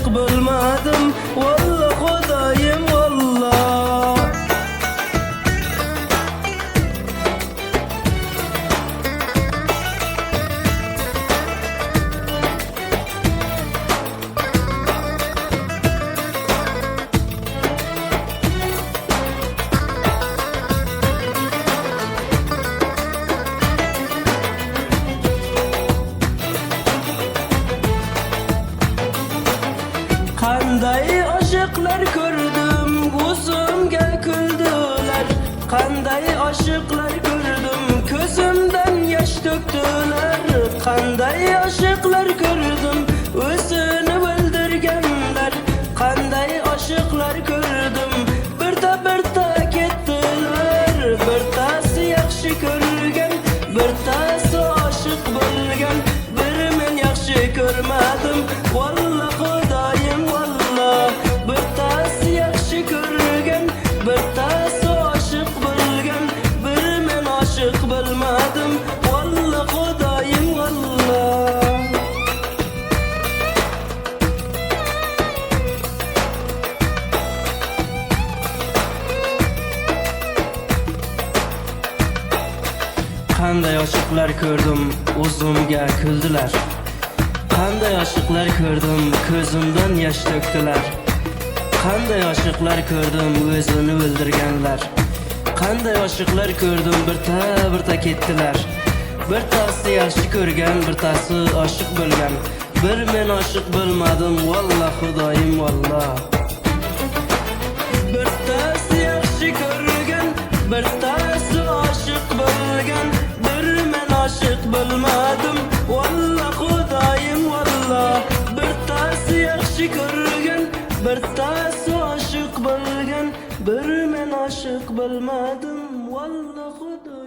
aşık bulmadım. Valla Xudayım valla. Qanday aşıklar gördüm, gözümge güldüler. Qanday aşıklar gördüm, gözümden yaş döktüler. Qanday aşıklar gördüm, özünü bildirgenler. Qanday aşıklar gördüm, birta kettiler. Birtası yaxşı görgen, birtası aşık bilgen. Bir men yaxşı görmedim, valla Xudayım valla. Birtası yaxşı görgen, birtası aşık bilgen. Bir men aşık bilmedim, valla Xudayım valla. Qanday aşıklar gördüm, uzumga güldüler. Qanday aşıklar gördüm, gözümden yaş döktüler. Qanday aşıklar gördüm, özünü öldürgenler. Qanday aşıklar gördüm, birta kettiler. Birtası yaxşı görgen, birtası aşık bilgen. Bir men aşık bilmedim, valla Xudayım valla. Birtası yaxşı görgen, birtası aşık bilgen. Bir men aşık bilmedim, valla Xudayım valla. Birtası yaxşı görgen, birtası aşık bilgen. Bir men aşık bilmedim, valla Xudayım.